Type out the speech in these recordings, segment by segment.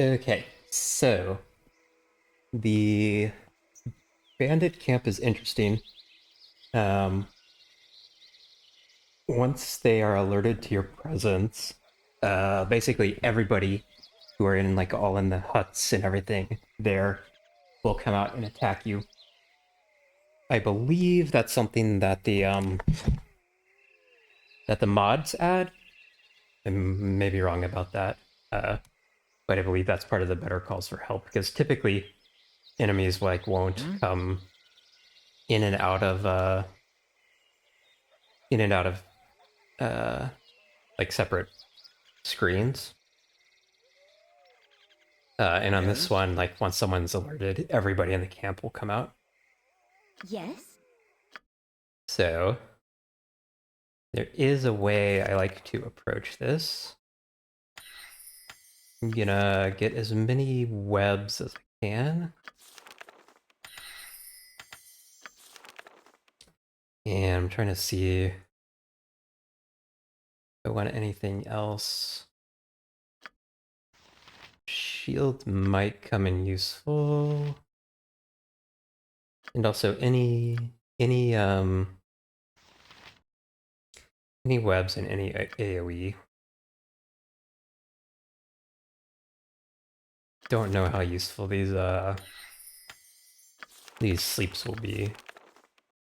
Okay, so the bandit camp is interesting. Um, Once they are alerted to your presence, basically everybody who are in like all in the huts and everything there will come out and attack you. I believe that's something that the mods add. I may be wrong about that, uh, but I believe that's part of the better calls for help because typically enemies like won't come in and out of in and out of uh, like separate screens. And on this Yes? one, like once someone's alerted, everybody in the camp will come out. Yes? So there is a way I like to approach this. I'm gonna get as many webs as I can. And I'm trying to see if I want anything else. Shield might come in useful. And also any um any webs and any AoE. Don't know how useful these sleeps will be.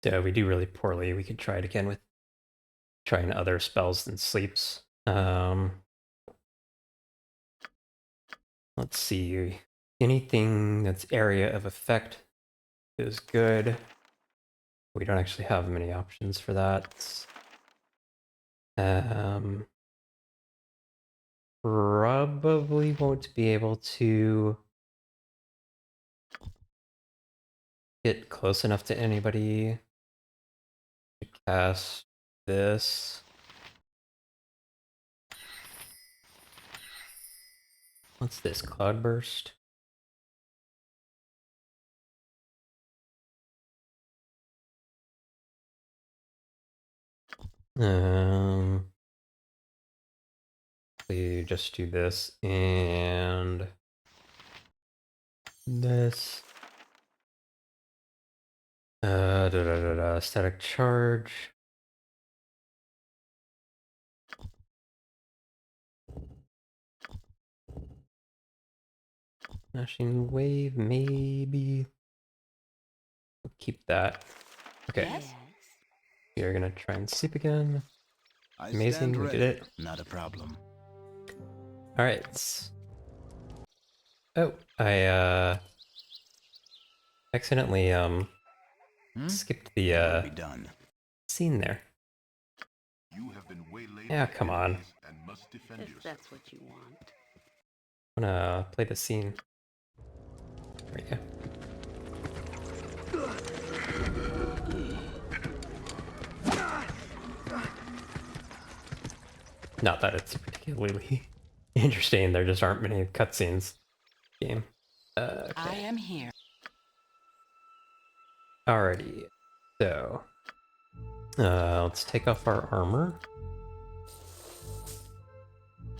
So we do really poorly. We could try it again with trying other spells than sleeps. Let's see. Anything that's area of effect is good. We don't actually have many options for that. Probably won't be able to get close enough to anybody to cast this. What's this? Cloudburst? We just do this and this. Static charge. Smashing wave, maybe. We'll keep that. Okay. Yes? We are gonna try and sleep again. I Amazing, stand we ready. did it. Not a problem. Alright. Oh, I accidentally skipped the It'll be done. scene there. You have been waylaid Yeah, by come on. enemies and must defend If yourself. that's what you want. I'm gonna play the scene. There we go. Not that it's particularly interesting, there just aren't many cutscenes game. I Okay. am here. Alrighty. So let's take off our armor.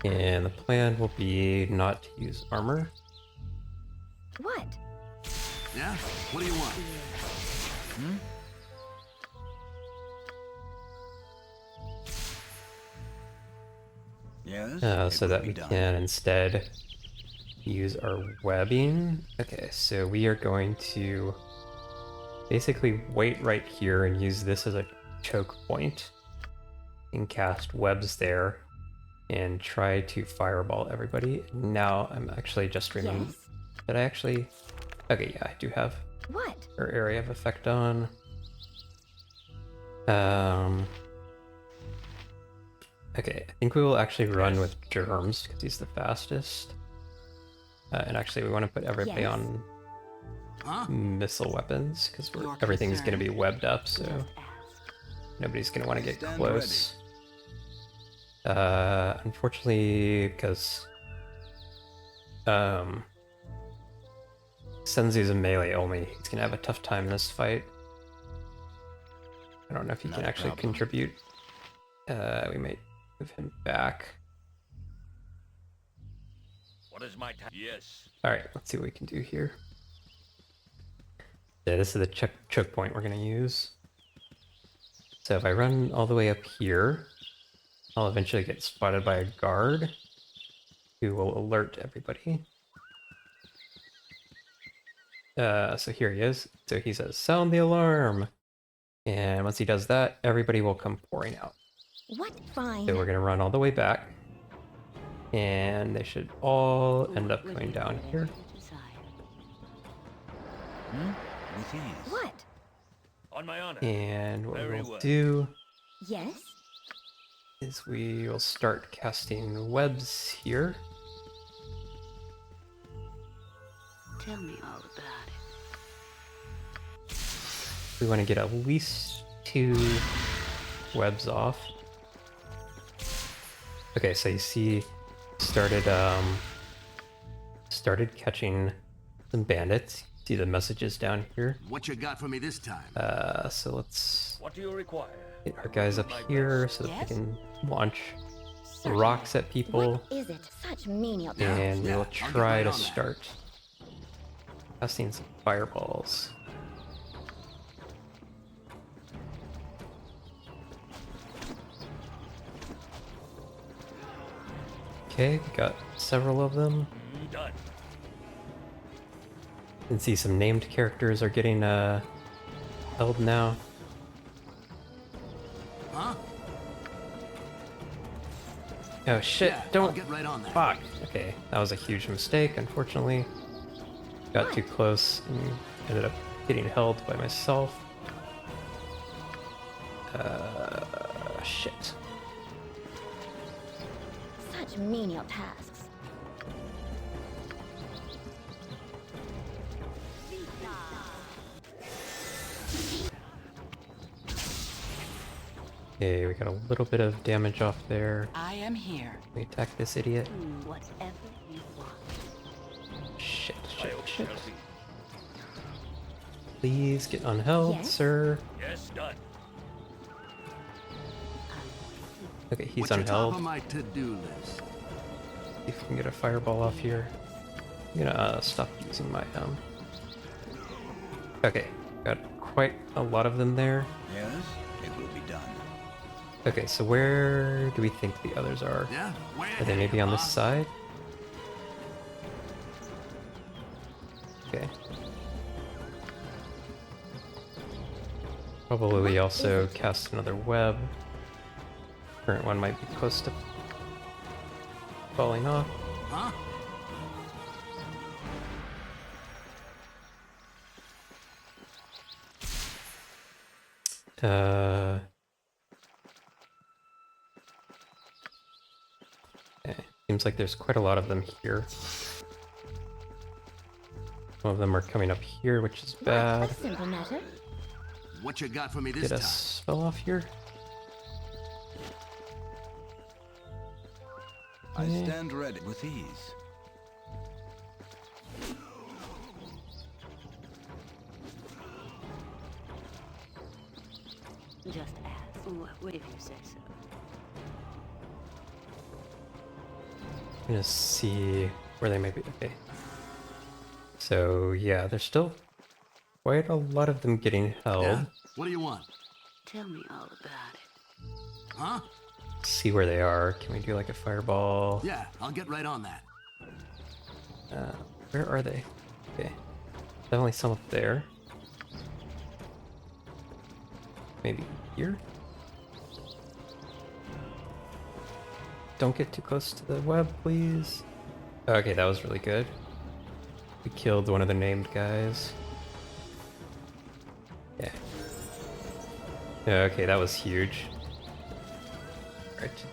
And the plan will be not to use armor. What? Yeah? What do you want? Yes? So that we can instead use our webbing. Okay, so we are going to basically wait right here and use this as a choke point and cast webs there and try to fireball everybody. Now I'm actually just remembering. Yes? Did I actually? Okay, yeah, I do have What? our area of effect on. Okay, I think we will actually run with germs because he's the fastest. And actually, we want to put everybody Yes? on Huh? missile weapons because Your everything's going to be concern? webbed up, so Just ask. nobody's going to want to get Stand close. Unfortunately, because Senzu's a melee only, he's going to have a tough time in this fight. I don't know if he Not can a actually problem. contribute. We might move him back. What is my Yes. Alright, let's see what we can do here. Yeah, this is the choke point we're going to use. So if I run all the way up here, I'll eventually get spotted by a guard who will alert everybody. So here he is. So he says, sound the alarm. And once he does that, everybody will come pouring out. What? Fine. So we're going to run all the way back. And they should all end up coming down here. With ease. What? On my honor. And what Very we'll well. do Yes? is we will start casting webs here. Tell me all about it. We want to get at least 2 webs off. Okay, so you see, started catching some bandits. See the messages down here. What you got for me this time? So let's What do you require? get our guys up here so that Yes? they can launch Certainly. rocks at people, What is it? Such menial and Yeah, we'll I'll get try right to on that. start casting some fireballs. Okay, we got several of them. Done. You can see some named characters are getting held now. Huh? Oh shit, Yeah, I'll don't get right on that. fuck. Okay, that was a huge mistake, unfortunately. Got too close and ended up getting held by myself. Shit. Such menial tasks. Okay, we got a little bit of damage off there. I am here. We attack this idiot. Whatever you want. Shit, I shit, hope shit. shall be. Please get unheld, Yes? sir. Yes, done. Okay, he's What's your top unheld. of my to-do list? See if we can get a fireball off here. I'm gonna stop using my Okay, got quite a lot of them there. Yes, it will be done. Okay, so where do we think the others are? Yeah? Where Are they maybe on this side? Okay. Probably also cast another web. Current one might be close to falling off. Huh? Okay. Seems like there's quite a lot of them here. Some of them are coming up here, which is bad. A simple matter. What you got for me this Get a time? spell off here. I Okay. stand ready with ease. Just ask. What if you say so? I'm gonna see where they might be. Okay. So yeah, there's still quite a lot of them getting held. Yeah? What do you want? Tell me all about it. Huh? See where they are. Can we do like a fireball? Yeah, I'll get right on that. Where are they? Okay. Definitely some up there. Maybe here? Don't get too close to the web, please. Okay, that was really good. We killed one of the named guys. Yeah. Okay, that was huge. Right.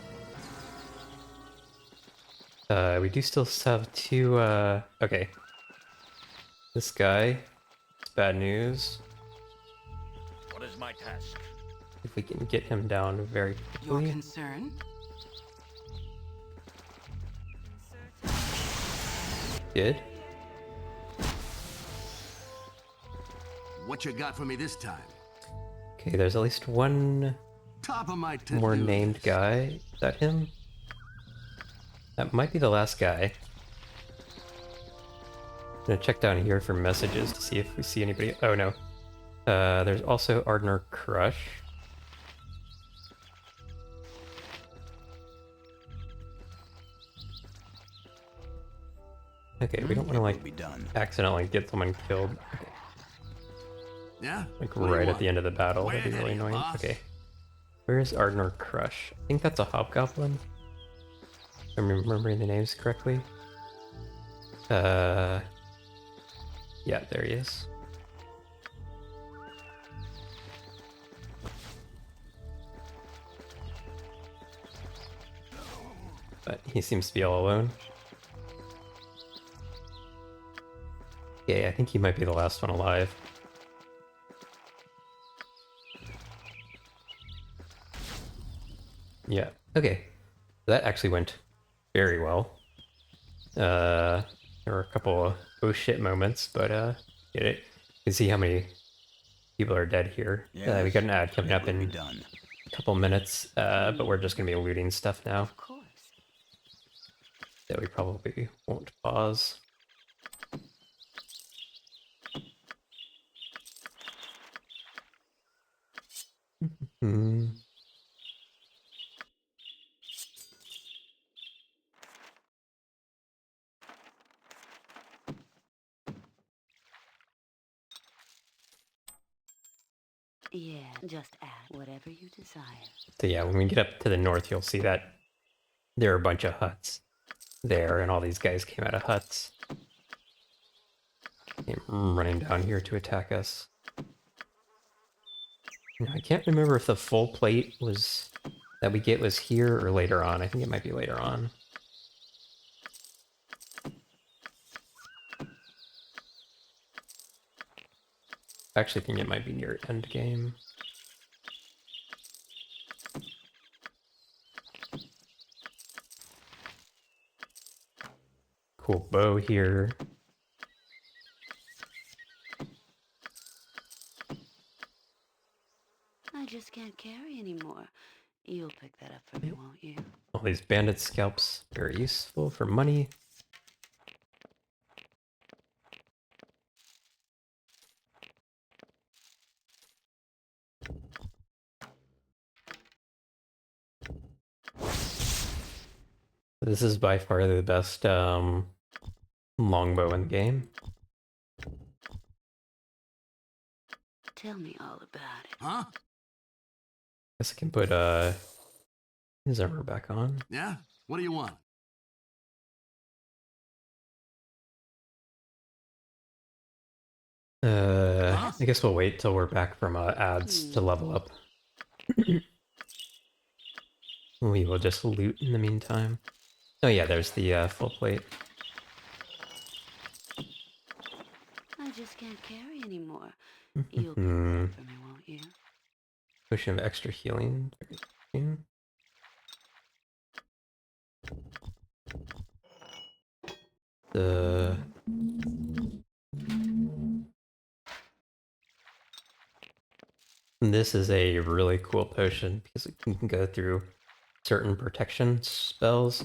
We do still have 2, okay. This guy, it's bad news. What is my task? If we can get him down very Your quickly. concern? Good. What you got for me this time? Okay, there's at least one Top of my to-do more named list. guy. Is that him? That might be the last guy. gonna check down here for messages to see if we see anybody. Oh no. There's also Ardner Crush. Okay, we don't want to like accidentally get someone killed. Okay. Yeah? Like What do you right at want? the end of the battle. Way That'd be ahead really of you, annoying. boss. Okay. Where's Ardner Crush? I think that's a hobgoblin. If I'm remembering the names correctly. Yeah, there he is. But he seems to be all alone. Yeah, I think he might be the last one alive. Yeah, okay. That actually went very well. There were a couple of oh shit moments, but get it. You can see how many people are dead here. We got an ad coming up in a couple minutes, but we're just gonna be looting stuff now. Of course. That we probably won't pause. Hmm. Yeah, just add whatever you desire. So yeah, when we get up to the north, you'll see that there are a bunch of huts there, and all these guys came out of huts. Came running down here to attack us. Now, I can't remember if the full plate was that we get was here or later on. I think it might be later on. I actually think it might be near end game. Cool bow here. I just can't carry anymore. You'll pick that up for me, won't you? All these bandit scalps, very useful for money. This is by far the best longbow in the game. Tell me all about it. Huh? Guess I can put his armor back on. Yeah? What do you want? I guess we'll wait till we're back from ads to level up. We will just loot in the meantime. Oh yeah, there's the full plate. I just can't carry anymore. You'll pick that up for me, won't you? Potion of extra healing. Very the This is a really cool potion because it can go through certain protection spells.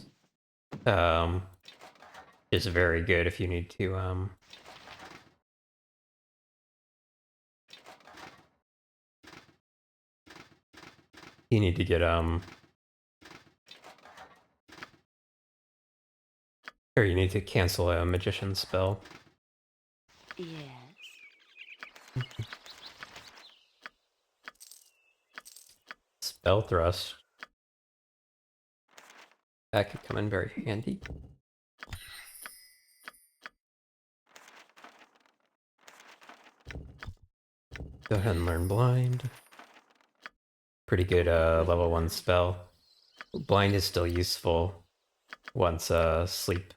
It's very good if you need to get or you need to cancel a magician spell. Yes. Spell thrust. That could come in very handy. Go ahead and learn blind. Pretty good level 1 spell. Blind is still useful once sleep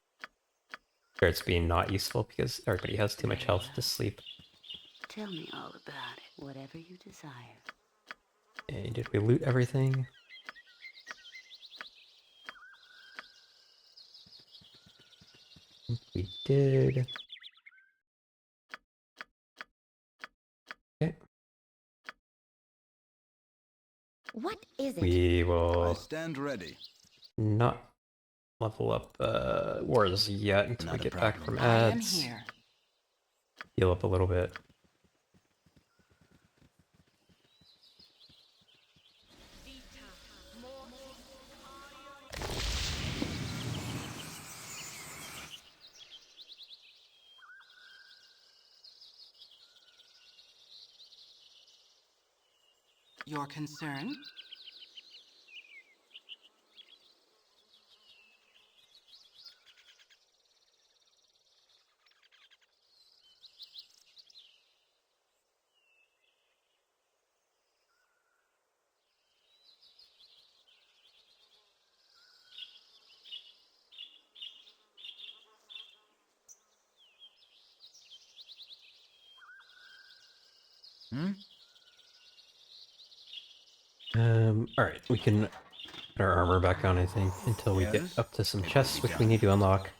starts being not useful because everybody has too much health to sleep. Tell me all about it. Whatever you desire. Okay, did we loot everything? I think we did. Okay. What is it? We I will stand ready. not level up wars yet until we Not a get back problem. from I am ads. here. heal up a little bit. Your concern? Alright, we can put our armor back on, I think, until we get Yes, up to some it will chests, be which we done. need to unlock.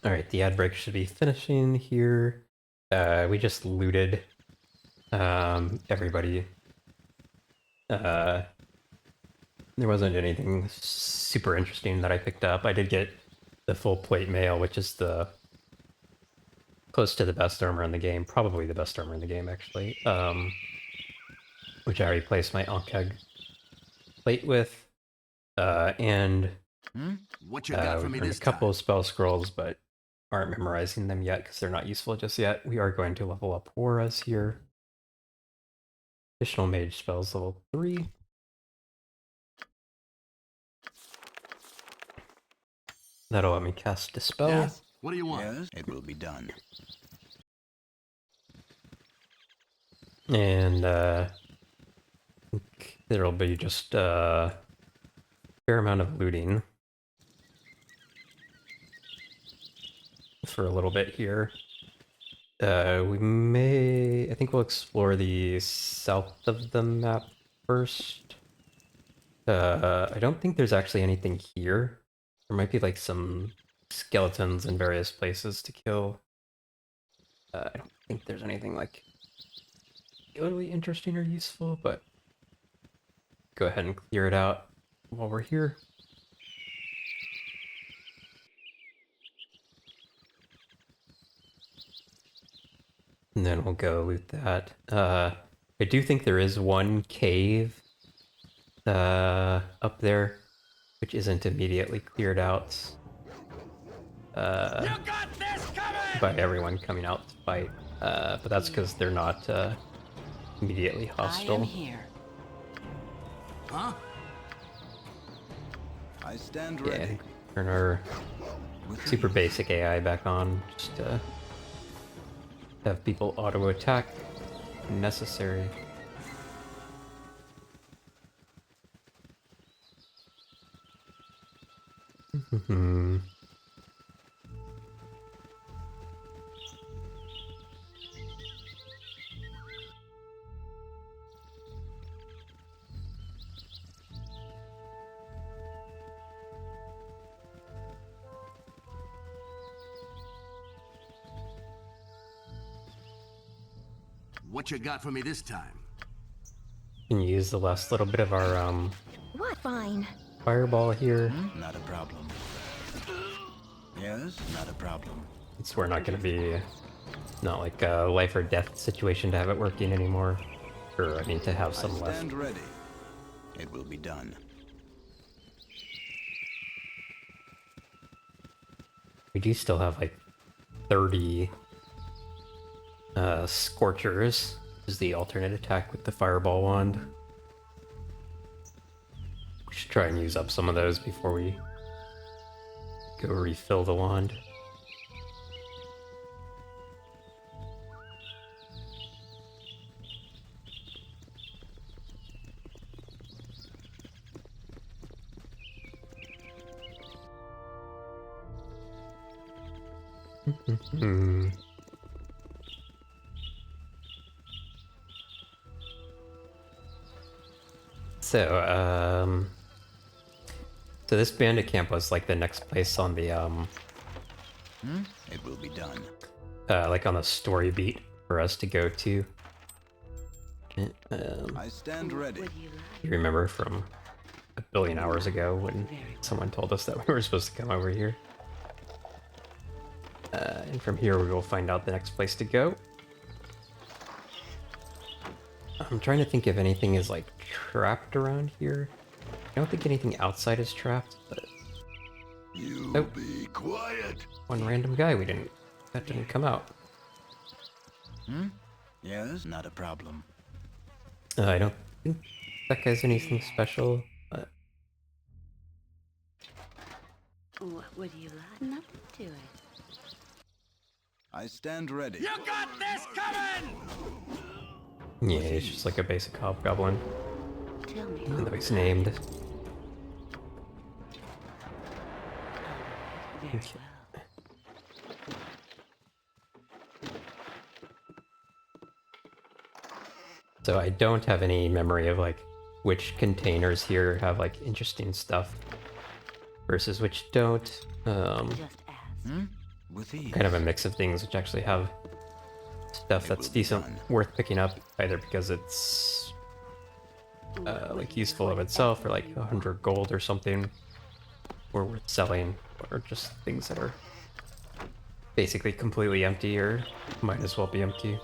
Alright, the ad break should be finishing here. We just looted everybody. There wasn't anything super interesting that I picked up. I did get the full plate mail, which is the close to the best armor in the game, probably the best armor in the game, actually. Which I replaced my Ankeg plate with, and What you got for we me earned a this couple time? of spell scrolls, but aren't memorizing them yet because they're not useful just yet. We are going to level up auras here. Additional mage spells level 3. That'll let me cast Dispel. Yeah? What do you want? Yes, it will be done. And there'll be just a fair amount of looting for a little bit here. I think we'll explore the south of the map first. I don't think there's actually anything here. There might be like some skeletons in various places to kill. I don't think there's anything like really interesting or useful, but go ahead and clear it out while we're here. And then we'll go loot that. I do think there is one cave up there, which isn't immediately cleared out by everyone coming out to fight. But that's because they're not immediately I am hostile. here. Huh? I stand Yeah, I ready. think turn our With super ease. basic AI back on, just to have people auto attack when necessary. What you got for me this time? Can use the last little bit of our What? Fine. fireball here. Not a problem. Yes, not a problem. It's we're not going to be not like a life or death situation to have it working anymore. Or I mean to have I some left. stand ready. It will be done. We do still have like 30 scorchers, which is the alternate attack with the fireball wand. We should try and use up some of those before we go refill the wand. So, so this bandit camp was like the next place on the, It will be done. like on the story beat for us to go to. I stand What ready. would you like? You remember from a billion hours ago when someone told us that we were supposed to come over here. And from here we will find out the next place to go. I'm trying to think if anything is like trapped around here. I don't think anything outside is trapped, but You be quiet. one random guy that didn't come out. Yes, not a problem. I don't think that guy's anything special, but What would you like? Nothing to it. I stand ready. You got this coming! yeah, he's just like a basic hobgoblin, Tell me. even though he's named. Very well. So I don't have any memory of like which containers here have like interesting stuff versus which don't. Just ask. With ease. Kind of a mix of things which actually have stuff It that's will be decent, done. worth picking up, either because it's like useful of itself, or like 100 gold or something, or worth selling, or just things that are basically completely empty or might as well be empty.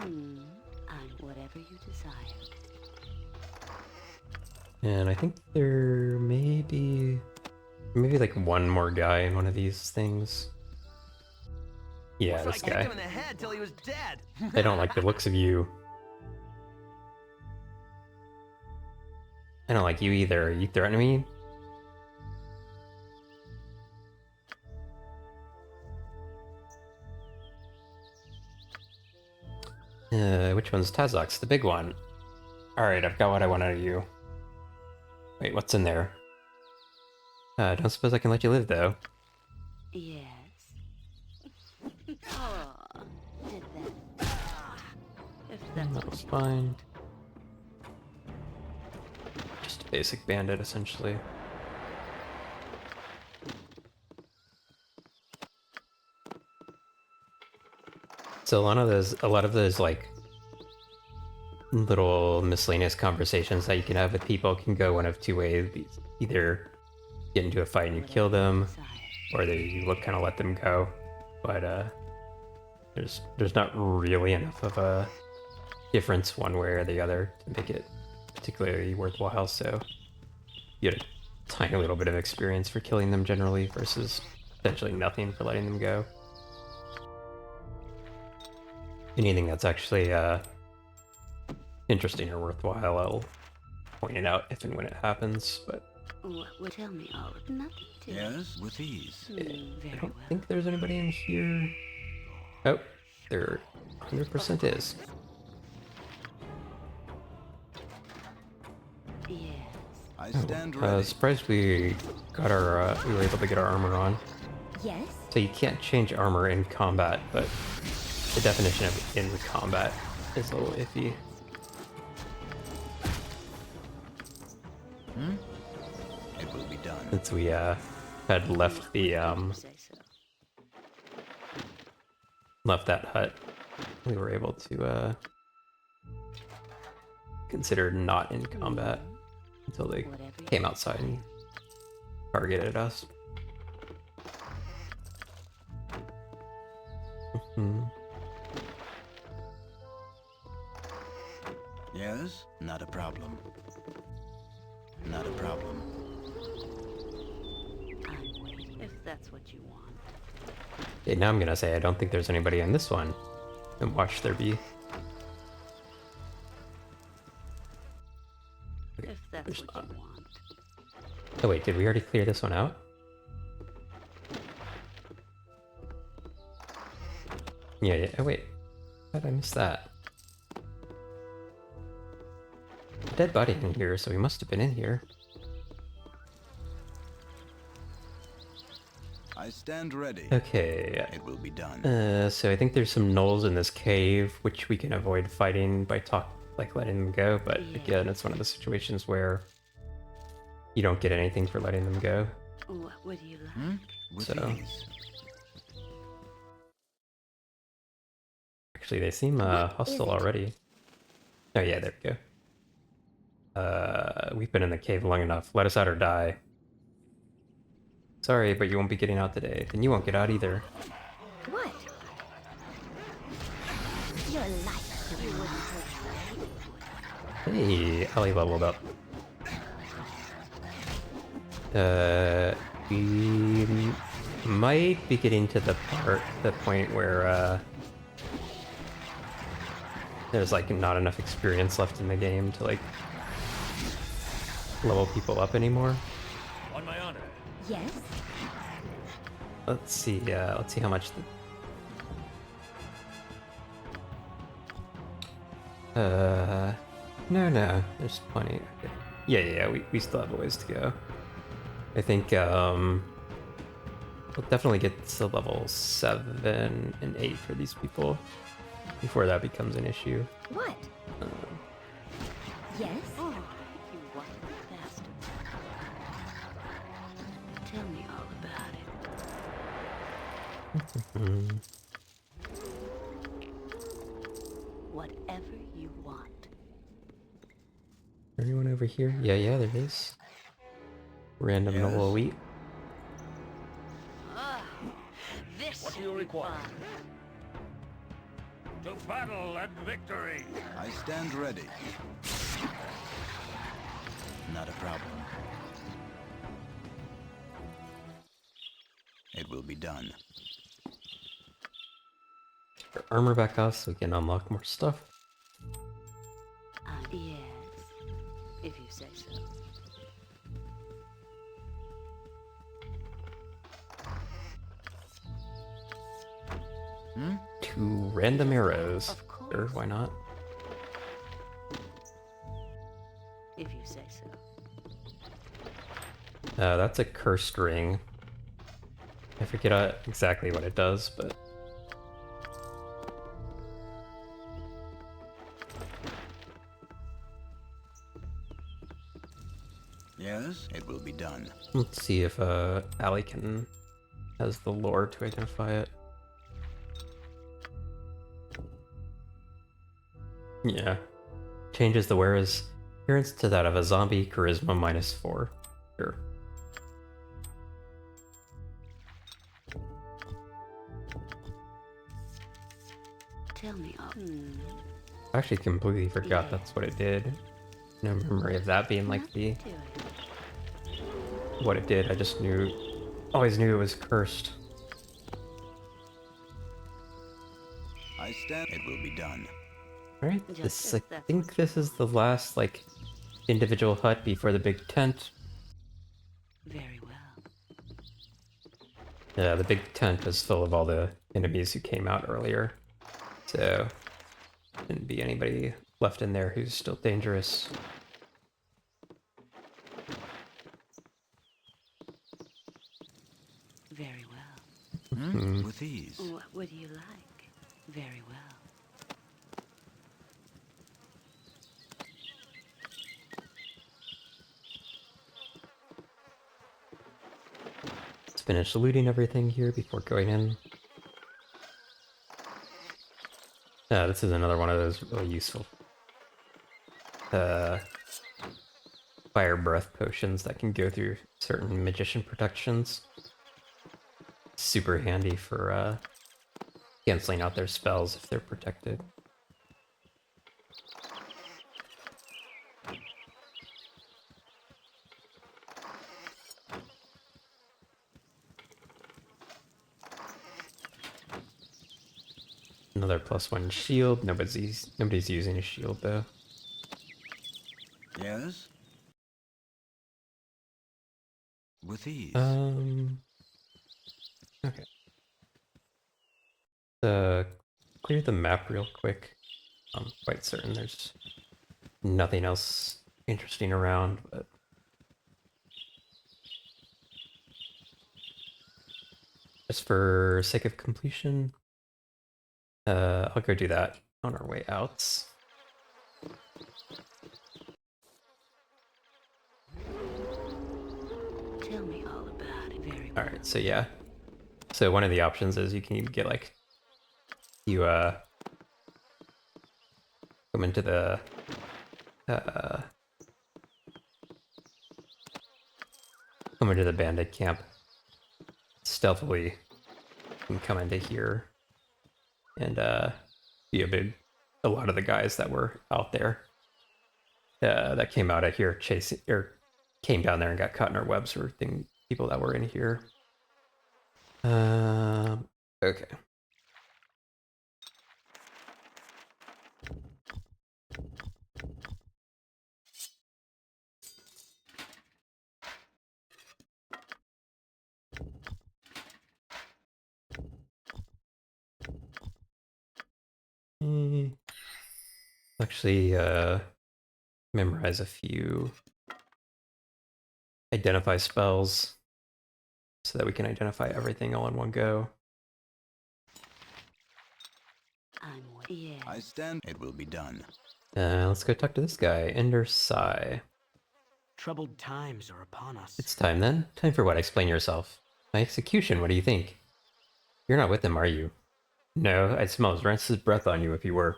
I'm whatever you desire. And I think there may be maybe like one more guy in one of these things. Yeah, this guy. Him in the head till he was dead. I don't like the looks of you. I don't like you either. Are you threatening me? Which one's Tazok's? The big one. Alright, I've got what I want out of you. Wait, what's in there? Don't suppose I can let you live, though. Yes. Oh, did that. If that's That what was you fine. Just a basic bandit, essentially. So a lot of those like little miscellaneous conversations that you can have with people can go one of two ways. Either get into a fight and you kill them, desire. or you kind of let them go. But there's not really enough of a difference one way or the other to make it particularly worthwhile. So you get a tiny little bit of experience for killing them generally versus potentially nothing for letting them go. Anything that's actually interesting or worthwhile, I'll point it out if and when it happens, but What would tell me? Oh, nothing to it. Yes, with ease. Very I don't well. think there's anybody in here. Oh, there 100% is. Yes. I stand ready. Surprised we were able to get our armor on. Yes? So you can't change armor in combat, but the definition of in combat is a little iffy. It will be done. Since we had left the You say so. left that hut, we were able to consider not in combat until they came outside and targeted us. Yes, not a problem. Not a problem. I'm waiting. If that's what you want. Okay, now I'm gonna say I don't think there's anybody in this one, and watch there be. If that's There's what not. you want. Oh wait, did we already clear this one out? Yeah. Oh wait, how did I miss that? Dead body in here, so he must have been in here. I stand ready. Okay. It will be done. So I think there's some gnolls in this cave, which we can avoid fighting by letting them go. But again, it's one of the situations where you don't get anything for letting them go. What would you like? Hmm? With So- ease. Actually, they seem What hostile is it? already. Oh yeah, there we go. We've been in the cave long enough. Let us out or die. Sorry, but you won't be getting out today. Then you won't get out either. What? Your life. You wouldn't hurt me. Hey, Ellie leveled up. We might be getting to the point where there's like not enough experience left in the game to like level people up anymore. On my honor. Yes? Let's see how much no, there's plenty. Okay. Yeah, we still have a ways to go. I think we'll definitely get to level 7 and 8 for these people before that becomes an issue. What? Yes? Oh, you wild bastard. Tell me all about it. Whatever you want. Anyone over here? Yeah, there is. Random Yes. noble elite. This What do you require? To battle and victory. I stand ready. Not a problem. It will be done. Our armor back off so we can unlock more stuff. Yes, if you say so. Hmm? 2 random arrows. Of course. Sure, why not? If you say so. That's a cursed ring. I forget exactly what it does, but Yes, it will be done. let's see if Allie has the lore to identify it. Yeah. Changes the wearer's appearance to that of a zombie, charisma -4. Sure. Tell me all. I actually completely forgot that's what it did. No memory of that being like Nothing to it. what it did. I just always knew it was cursed. I stand. It will be done. Alright, Just this if I that's think what this is the last like individual hut before the big tent. Very well. Yeah, the big tent is full of all the enemies who came out earlier. So shouldn't be anybody left in there who's still dangerous. Very well. Hmm? With ease. What would you like? Very well. Let's finish looting everything here before going in. This is another one of those really useful fire breath potions that can go through certain magician protections. Super handy for canceling out their spells if they're protected. Another +1 shield. Nobody's using a shield though. Yes? With ease. Okay. Clear the map real quick. I'm quite certain there's nothing else interesting around, but just for sake of completion, I'll go do that on our way out. Tell me all about Very well. Alright, so yeah. So one of the options is you can get like you come into the bandit camp stealthily. You can come into here and be a lot of the guys that were out there that came out of here chasing or came down there and got caught in our webs were people that were in here. Okay. Actually, memorize a few identify spells so that we can identify everything all in one go. Yeah. I stand. It will be done. Let's go talk to this guy, Ender Sai. Troubled times are upon us. It's time then. Time for what? Explain yourself. My execution, what do you think? You're not with him, are you? No, I'd smell his rancid breath on you if you were.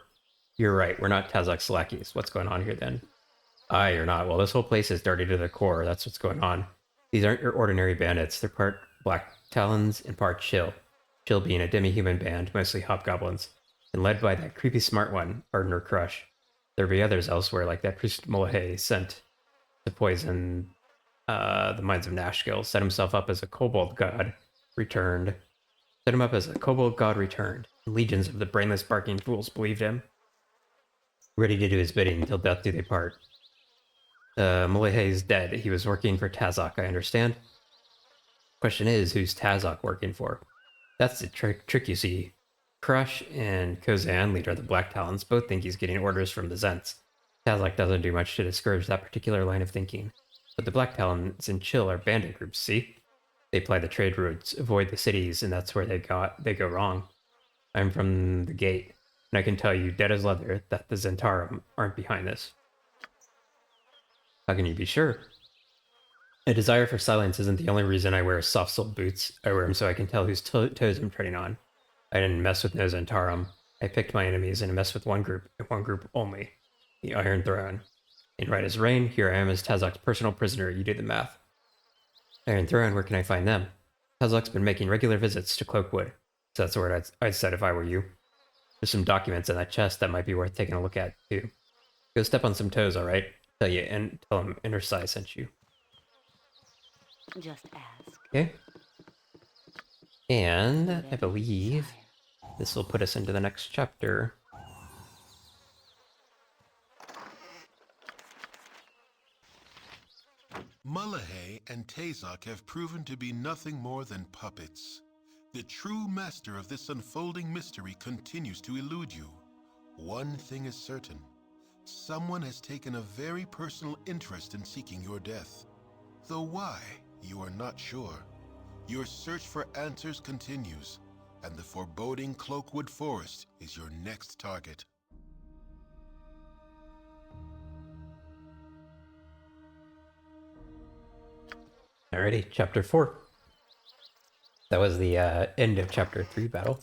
You're right, we're not Tazok's lackeys. What's going on here then? Aye, you're not. Well, this whole place is dirty to the core. That's what's going on. These aren't your ordinary bandits. They're part Black Talons and part Chill. Chill being a demi-human band, mostly hobgoblins, and led by that creepy smart one, Ardner Crush. There'll be others elsewhere, like that priest Molohe sent to poison the minds of Nashgil. Set himself up as a kobold god returned. Set him up as a kobold god returned. Legions of the brainless barking fools believed him. Ready to do his bidding until death do they part. Molohe is dead. He was working for Tazok, I understand. Question is, who's Tazok working for? That's the trick you see. Crush and Kozan, leader of the Black Talons, both think he's getting orders from the Zents. Tazok doesn't do much to discourage that particular line of thinking. But the Black Talons and Chill are bandit groups, see? They apply the trade routes, avoid the cities, and that's where they go wrong. I'm from the gate, and I can tell you dead as leather that the Zentarum aren't behind this. How can you be sure? A desire for silence isn't the only reason I wear soft-soled boots. I wear them so I can tell whose toes I'm treading on. I didn't mess with no Zentarum. I picked my enemies and messed with one group, and one group only. The Iron Throne. And right as rain, here I am as Tazok's personal prisoner. You do the math. Iron Throne, where can I find them? Tazok's been making regular visits to Cloakwood, so that's where I'd said if I were you. There's some documents in that chest that might be worth taking a look at, too. Go step on some toes, alright? Tell him Ender Sai sent you. Just ask. Okay. And I believe this will put us into the next chapter. Molohe and Tazok have proven to be nothing more than puppets. The true master of this unfolding mystery continues to elude you. One thing is certain. Someone has taken a very personal interest in seeking your death. Though why, you are not sure. Your search for answers continues, and the foreboding Cloakwood Forest is your next target. Alrighty, chapter 4. That was the end of chapter 3 battle.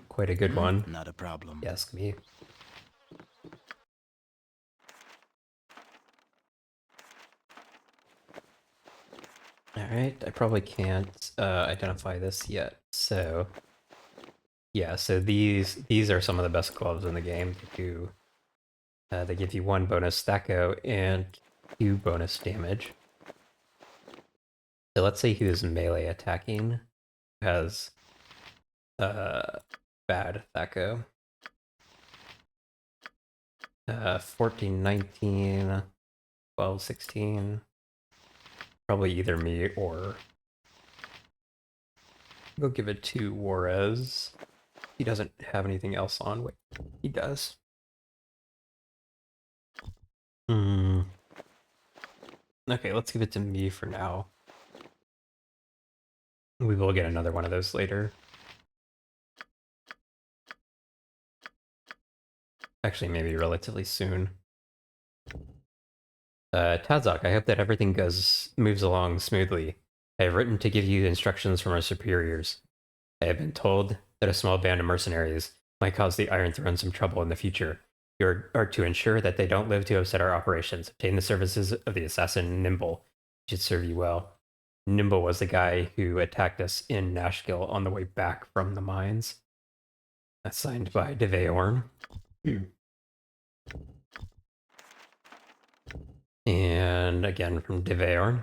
Quite a good one. Not a problem. Ask me. Alright, I probably can't identify this yet. So, yeah, so these are some of the best gloves in the game. They give you 1 bonus stacko and 2 bonus damage. So let's say he was melee attacking, has bad Thaco. 14, 19, 12, 16. Probably either me or... Go give it to Juarez. He doesn't have anything else on. Wait, he does. Okay, let's give it to me for now. We will get another one of those later. Actually, maybe relatively soon. Tazok, I hope that everything moves along smoothly. I have written to give you instructions from our superiors. I have been told that a small band of mercenaries might cause the Iron Throne some trouble in the future. You are to ensure that they don't live to upset our operations. Obtain the services of the assassin Nimble. It should serve you well. Nimble was the guy who attacked us in Nashgill on the way back from the mines. That's signed by Deveorn. And again from Deveorn.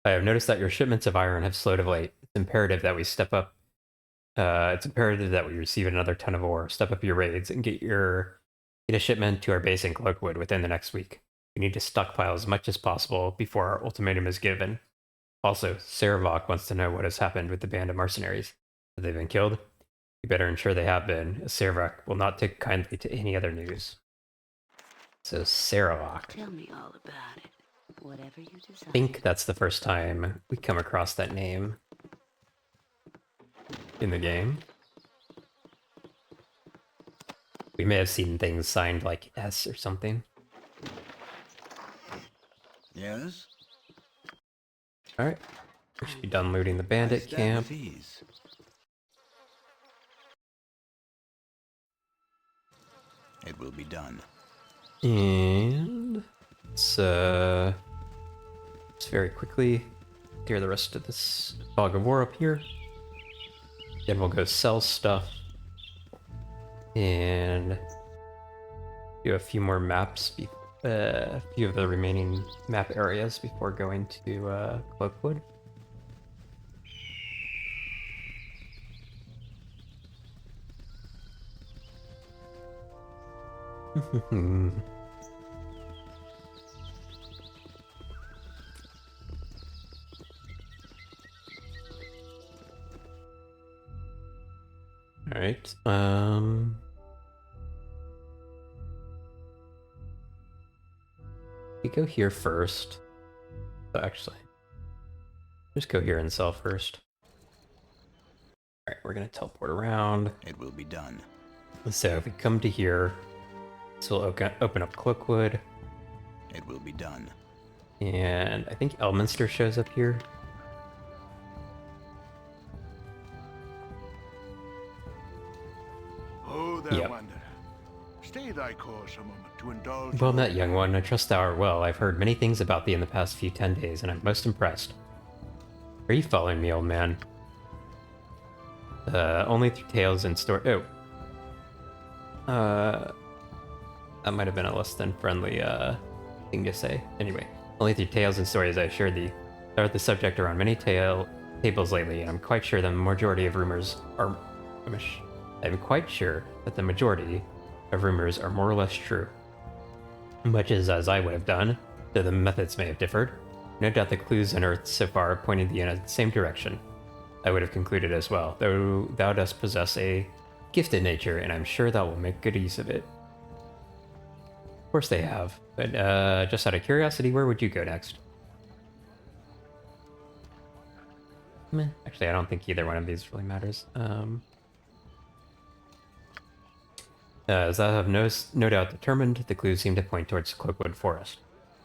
I have noticed that your shipments of iron have slowed of late. It's imperative that we step up. It's imperative that we receive another ton of ore, step up your raids, and get a shipment to our base in Cloakwood within the next week. We need to stockpile as much as possible before our ultimatum is given. Also, Saravok wants to know what has happened with the band of mercenaries. Have they been killed? You better ensure they have been, as Saravok will not take kindly to any other news. So Saravok. Tell me all about it. Whatever you desire. I think that's the first time we come across that name in the game. We may have seen things signed like S or something. Yes? Alright. We should be done looting the bandit camp. It will be done. And let's very quickly clear the rest of this fog of war up here. Then we'll go sell stuff and do a few more maps, a few of the remaining map areas before going to Cloakwood. All right. We go here first. Oh, actually, just go here and sell first. All right, we're gonna teleport around. It will be done. So if we come to here, this will open up Cloakwood. It will be done. And I think Elminster shows up here. Oh, there, Yep. wanderer. Stay thy course a moment to indulge. Well met, young one. I trust thou art well. I've heard many things about thee in the past 10 days, and I'm most impressed. Are you following me, old man? Only through tales and story. Oh. That might have been a less than friendly thing to say. Anyway, only through tales and stories I assure thee. Thou art the subject around many tables lately, and I'm quite sure the majority of rumors are. I'm quite sure that the majority of rumors are more or less true. Much as I would have done, though the methods may have differed. No doubt the clues unearthed so far pointed thee in the same direction. I would have concluded as well, though thou dost possess a gifted nature, and I'm sure thou will make good use of it. Of course they have, but just out of curiosity, where would you go next? Actually, I don't think either one of these really matters. As I have no doubt determined, the clues seem to point towards Cloakwood Forest.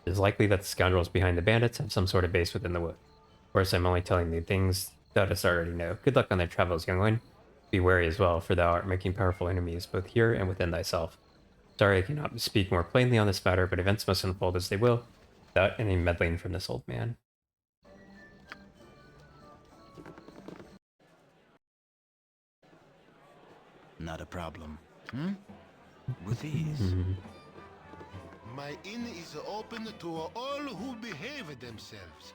It is likely that the scoundrels behind the bandits have some sort of base within the wood. Of course, I'm only telling thee things thou dost already know. Good luck on thy travels, young one. Be wary as well, for thou art making powerful enemies, both here and within thyself. Sorry I cannot speak more plainly on this matter, but events must unfold as they will, without any meddling from this old man. Not a problem. With ease. My inn is open to all who behave themselves.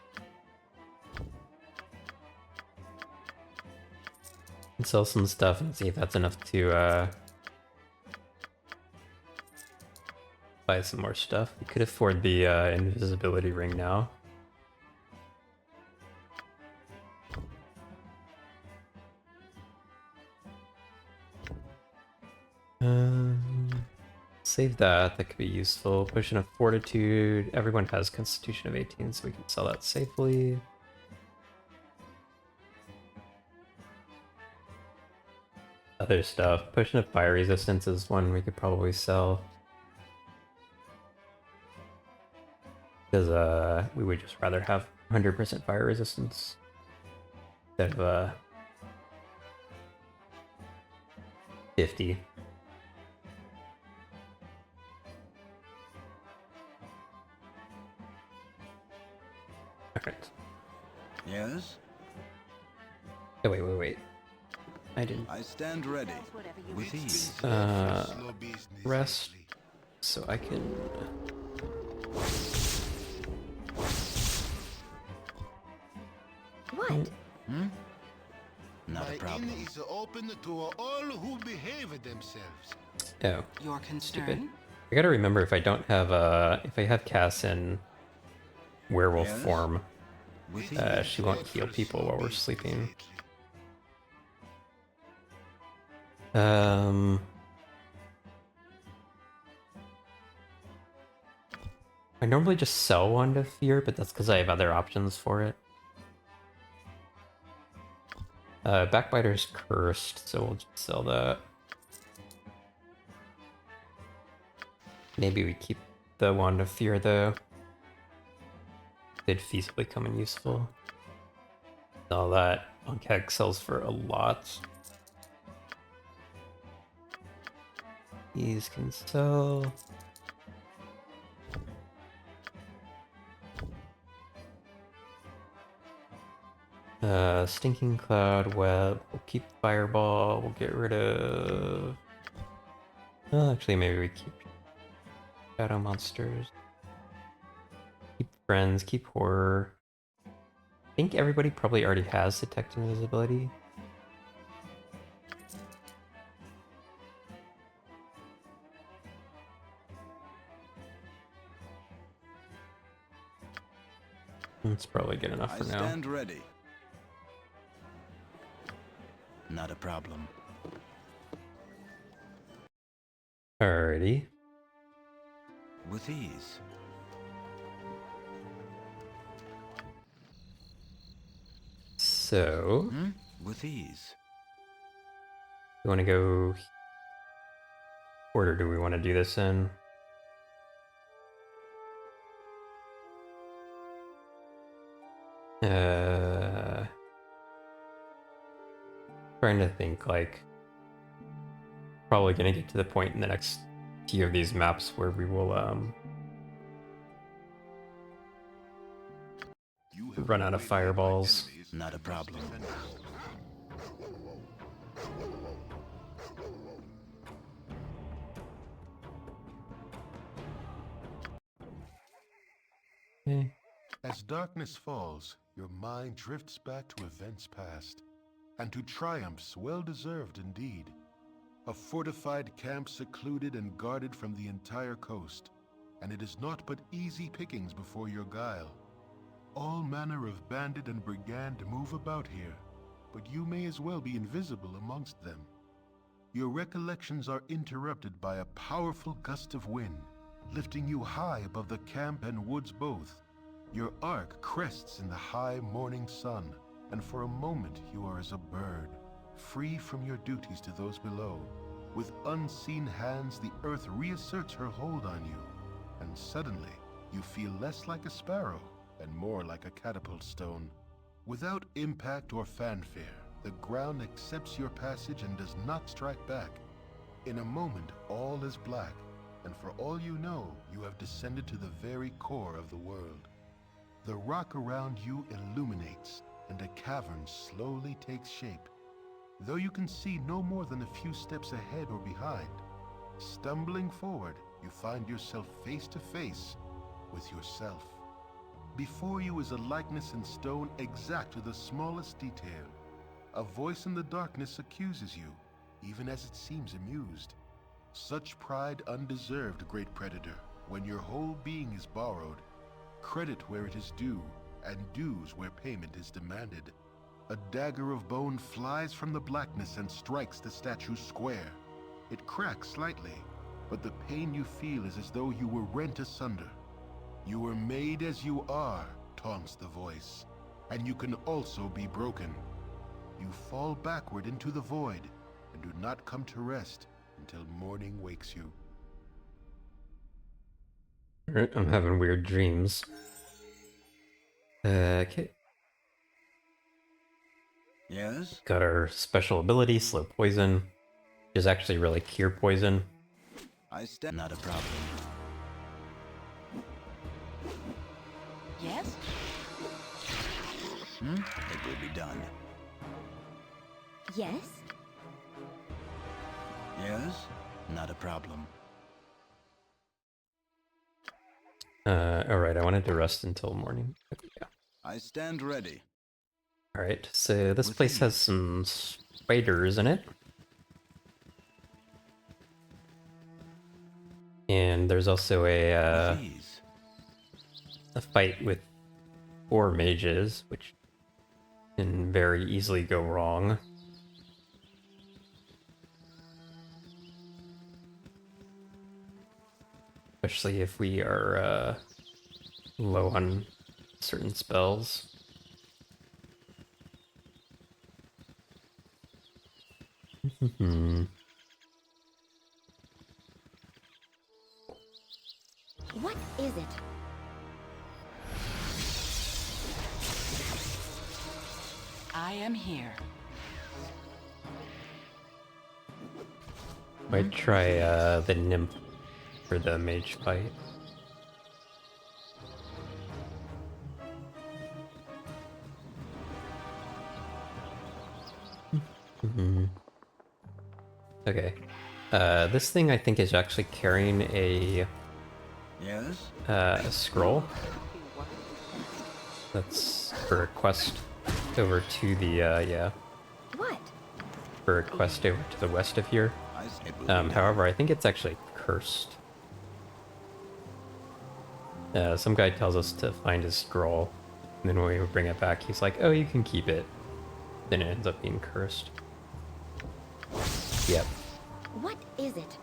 Sell some stuff and see if that's enough to buy some more stuff. We could afford the invisibility ring now. Save that. That could be useful. Potion of Fortitude. Everyone has Constitution of 18, so we can sell that safely. Other stuff. Potion of Fire Resistance is one we could probably sell. Because we would just rather have 100% fire resistance. instead of 50. Alright. Yes? Oh, wait. I didn't I stand ready. With ease. Slow business rest, lately. so I can... What? Not a My problem. inn is open to all who behave themselves. Oh, Your concern? I gotta remember if I don't have, if I have Cass in werewolf Yes? form, With she won't heal people while we're sleeping. I normally just sell one to Fear, but that's because I have other options for it. Backbiter's cursed, so we'll just sell that. Maybe we keep the Wand of Fear, though. Did feasibly come in useful. All that on keg sells for a lot. These can sell. Stinking Cloud, Web, we'll keep Fireball, we'll get rid of... Well, actually, maybe we keep Shadow Monsters. Keep Friends, keep Horror. I think everybody probably already has Detect Invisibility. It's probably good enough I for now. stand ready. Not a problem. Alrighty. With ease. So, With ease. we want to go... What order do we want to do this in? Trying to think, like... Probably gonna get to the point in the next few of these maps where we will, run out of fireballs. Not a problem. Okay. As darkness falls, your mind drifts back to events past, and to triumphs well-deserved indeed. A fortified camp secluded and guarded from the entire coast, and it is naught but easy pickings before your guile. All manner of bandit and brigand move about here, but you may as well be invisible amongst them. Your recollections are interrupted by a powerful gust of wind, lifting you high above the camp and woods both. Your arc crests in the high morning sun, and for a moment you are as a bird, free from your duties to those below. With unseen hands, the earth reasserts her hold on you, and suddenly you feel less like a sparrow and more like a catapult stone. Without impact or fanfare, the ground accepts your passage and does not strike back. In a moment, all is black, and for all you know, you have descended to the very core of the world. The rock around you illuminates, and a cavern slowly takes shape. Though you can see no more than a few steps ahead or behind, stumbling forward, you find yourself face to face with yourself. Before you is a likeness in stone exact to the smallest detail. A voice in the darkness accuses you, even as it seems amused. Such pride undeserved, great predator, when your whole being is borrowed. Credit where it is due, and dues where payment is demanded. A dagger of bone flies from the blackness and strikes the statue square. It cracks slightly, but the pain you feel is as though you were rent asunder. You were made as you are, taunts the voice, and you can also be broken. You fall backward into the void, and do not come to rest until morning wakes you. Alright, I'm having weird dreams. Okay. Yes? Got our special ability, Slow Poison, which is actually really cure poison. I stand. Not a problem. Yes? It will be done. Yes? Yes? Not a problem. Alright, I wanted to rest until morning. Okay, yeah. I stand ready. Alright, so this With place has ease. some spiders in it. And there's also With ease. a fight with 4 mages, which can very easily go wrong. Especially if we are low on certain spells. What is it? I am here. Might try the nymph for the mage fight. Okay. This thing I think is actually carrying a Yes? scroll. That's for a quest over to the yeah, What? for a quest over to the west of here. It will be done. However, I think it's actually cursed. Some guy tells us to find his scroll, and then when we bring it back, he's like, "Oh, you can keep it." Then it ends up being cursed. Yep. What is it?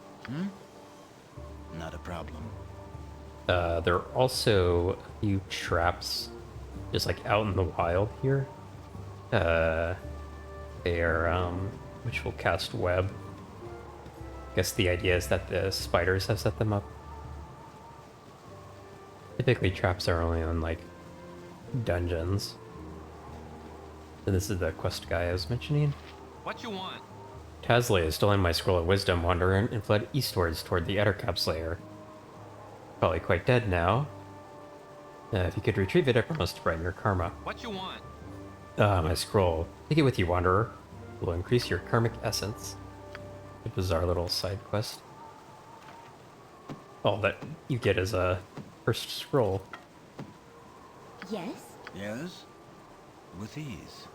Not a problem. There are also a few traps, just like out in the wild here. They are which will cast web. Guess the idea is that the spiders have set them up. Typically, traps are only on like dungeons. So this is the quest guy I was mentioning. What you want? Tasley has stolen my scroll of wisdom, wanderer, and fled eastwards toward the Ettercap's lair. Probably quite dead now. If you could retrieve it, I promise to brighten your karma. What you want? My scroll. Take it with you, wanderer. It will increase your karmic essence. A bizarre little side quest. All that you get is a first scroll. Yes? Yes? With ease.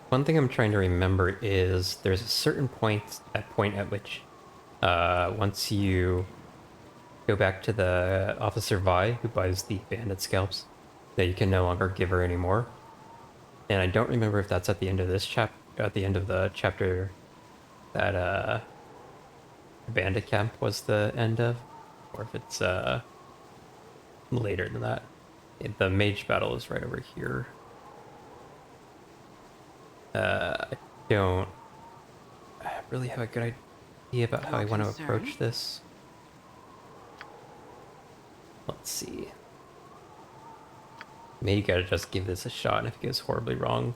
One thing I'm trying to remember is there's a certain point at which once you go back to the Officer Vi who buys the bandit scalps, that you can no longer give her anymore. And I don't remember if that's at the end of this at the end of the chapter that bandit camp was the end of, or if it's later than that. The mage battle is right over here. I don't really have a good idea about how I want to approach this. Let's see. Maybe you gotta just give this a shot, and if it goes horribly wrong,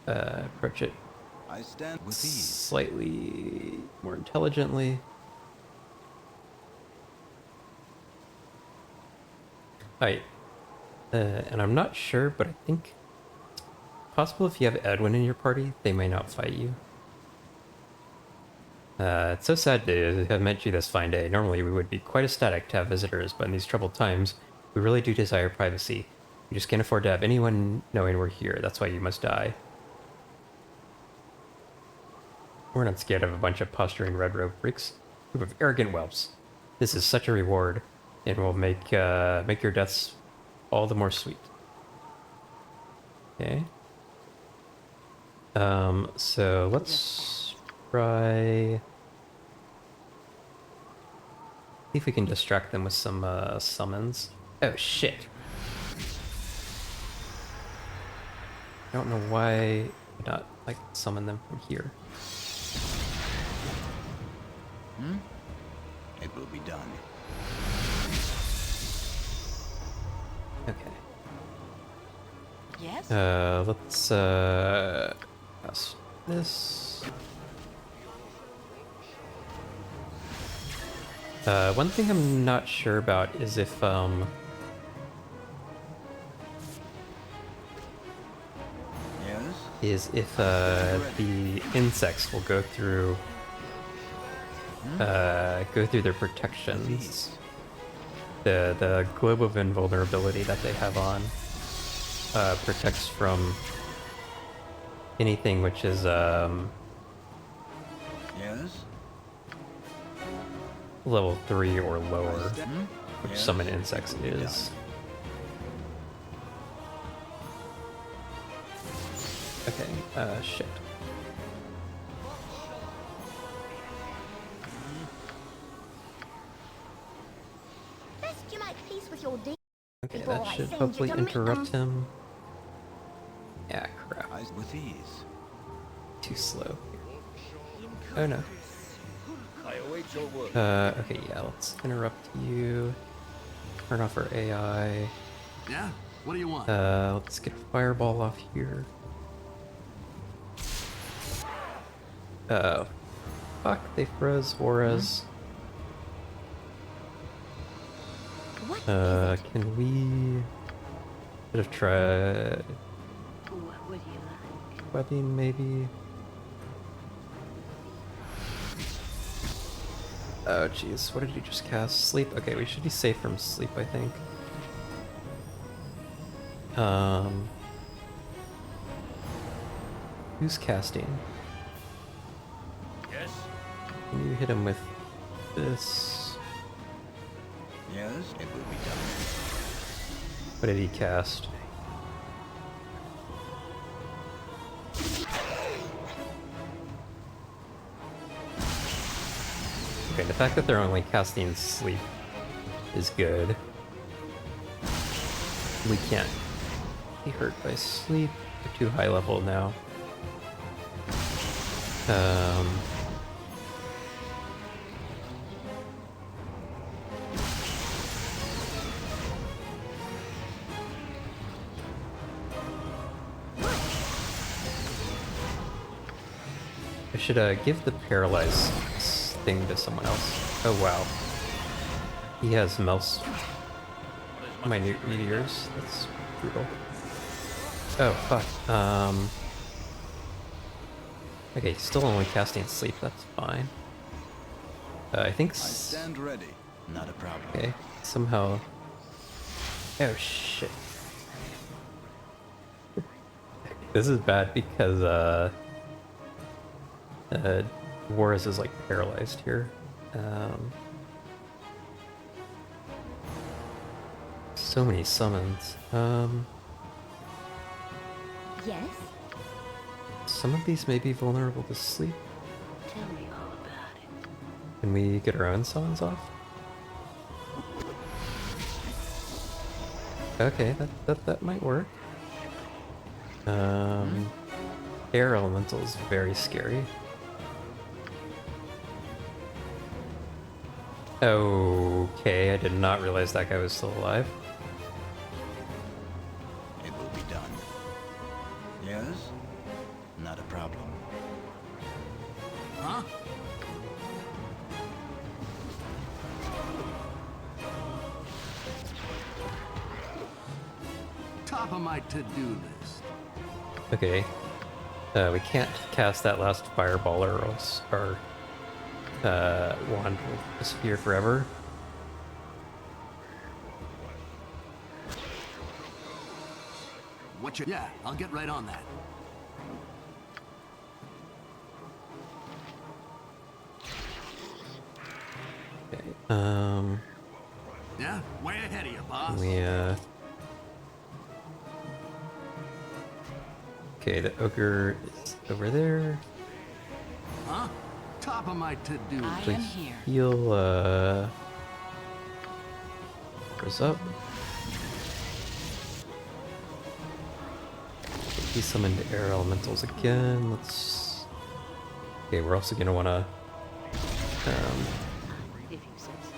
approach it I stand with ease. slightly more intelligently. And I'm not sure, but I think it's possible if you have Edwin in your party, they may not fight you. It's so sad to have met you this fine day. Normally we would be quite ecstatic to have visitors, but in these troubled times, we really do desire privacy. We just can't afford to have anyone knowing we're here. That's why you must die. We're not scared of a bunch of posturing red robe freaks. Group of arrogant whelps. This is such a reward, and will make your deaths all the more sweet. Okay. So let's try. See if we can distract them with some summons. Oh shit! I don't know why I not like summon them from here. It will be done. Yes? Let's cast this. One thing I'm not sure about is if Yes? the insects will go through their protections. The globe of invulnerability that they have on protects from anything which is Yes? level 3 or lower, which Yes? summon insects is. Okay, shit. Best you make peace with your deed. Okay, Before that I should send you hopefully to meet interrupt them. him. Yeah, crap. With ease. Too slow. Oh no. I await your word. Okay, yeah, let's interrupt you. Turn off our AI. Yeah? What do you want? Let's get Fireball off here. Fuck, they froze auras. What is it? Can we... Should have tried What would you like? webbing, maybe? Oh, jeez, what did you just cast? Sleep? Okay, we should be safe from sleep, I think. Who's casting? Yes? Can you hit him with this? Yes? It will be done. What did he cast? Okay, the fact that they're only casting sleep is good. We can't be hurt by sleep. They're too high level now. I should give the paralyzed thing to someone else. Oh wow. He has most my new meteors. That's brutal. Oh fuck. Okay, still only casting sleep, that's fine. I think I stand ready. Not a problem. okay, somehow. Oh shit. This is bad because Warris is like paralyzed here. So many summons. Yes? Some of these may be vulnerable to sleep. Tell me all about it. Can we get our own summons off? Okay, that might work. Air elemental is very scary. Okay, I did not realize that guy was still alive. It will be done. Yes? Not a problem. Huh? Top of my to-do list. Okay. We can't cast that last fireball or else our wand will disappear forever. What you... Yeah, I'll get right on that. Okay. Yeah, way ahead of you, boss. We okay, the ogre is over there. Huh? Top of my to-do I list. am here. Heal goes up. He summoned air elementals again. Let's. Okay, we're also gonna wanna If you say so.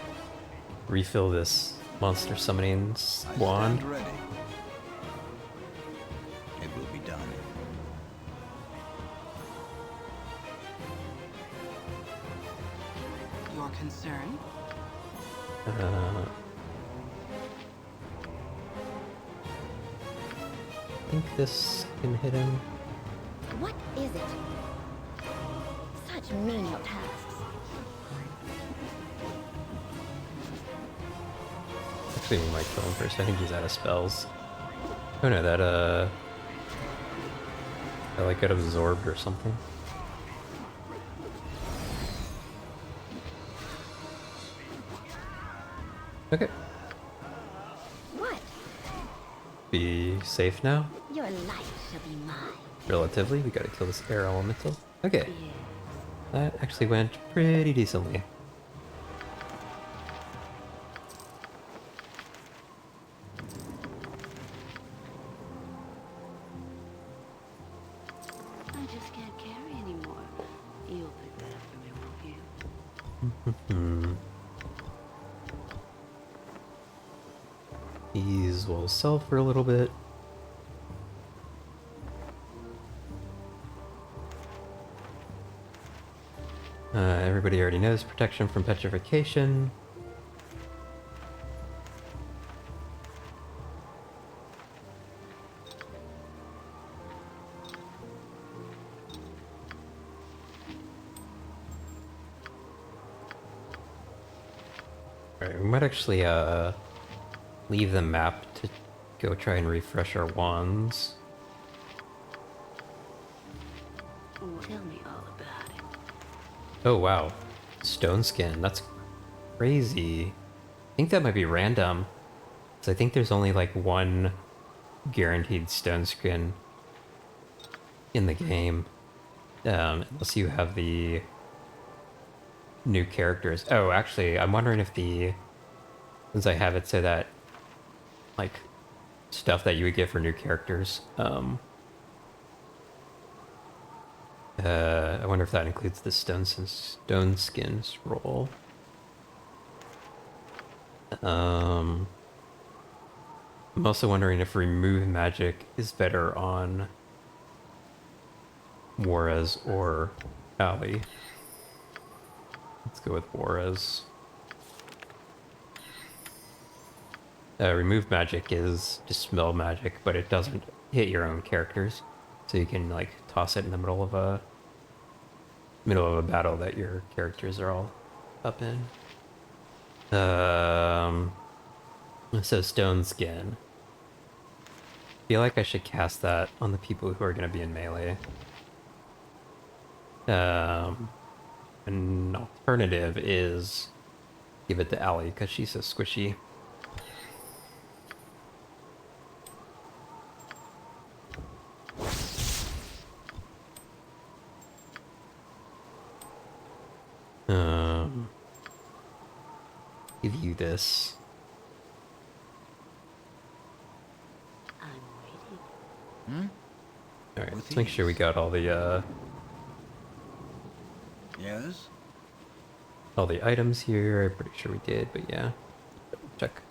refill this monster summoning I wand. stand ready. concern. I think this can hit him. What is it? Such menial tasks. Actually, we might kill him first. I think he's out of spells. Oh no, that like got absorbed or something. Okay. What? Be safe now. Your life shall be mine. Relatively, we gotta kill this air elemental. Okay. Yes. That actually went pretty decently. I just can't carry anymore. You'll pick that up for me, won't you? These will sell for a little bit. Everybody already knows protection from petrification. Alright, we might actually leave the map to go try and refresh our wands. Tell me all about it. Oh wow, stone skin, that's crazy. I think that might be random, because I think there's only like one guaranteed stone skin in the game, unless you have the new characters. Oh, actually, I'm wondering if since I have it so that, like, stuff that you would get for new characters, I wonder if that includes the stone skins roll. I'm also wondering if remove magic is better on Juarez or Ali. Let's go with Juarez. Remove magic is dispel magic, but it doesn't hit your own characters, so you can like toss it in the middle of a battle that your characters are all up in. So stone skin. Feel like I should cast that on the people who are going to be in melee. An alternative is give it to Allie because she's so squishy. Give you this. I'm waiting. Alright, let's make sure we got all the Yes? items here. I'm pretty sure we did, but yeah. Double check.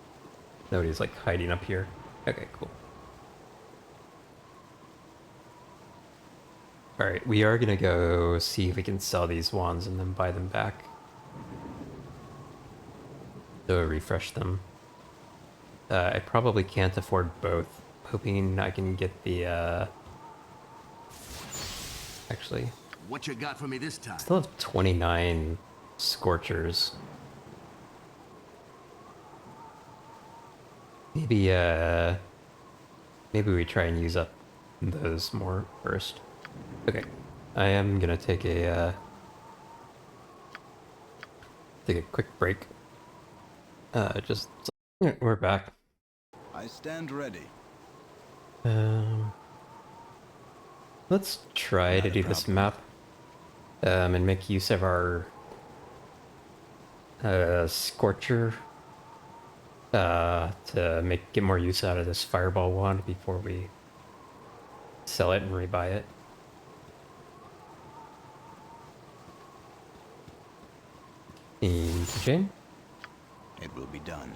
Nobody's like hiding up here. Okay, cool. Alright, we are gonna go see if we can sell these wands and then buy them back. So refresh them. I probably can't afford both. Hoping I can get the actually, What you got for me this time? still have 29 scorchers. Maybe maybe we try and use up those more first. Okay, I am gonna take a quick break. Just we're back. I stand ready. Let's try to do this map, and make use of our scorcher to get more use out of this fireball wand before we sell it and rebuy it. And Jane? It will be done.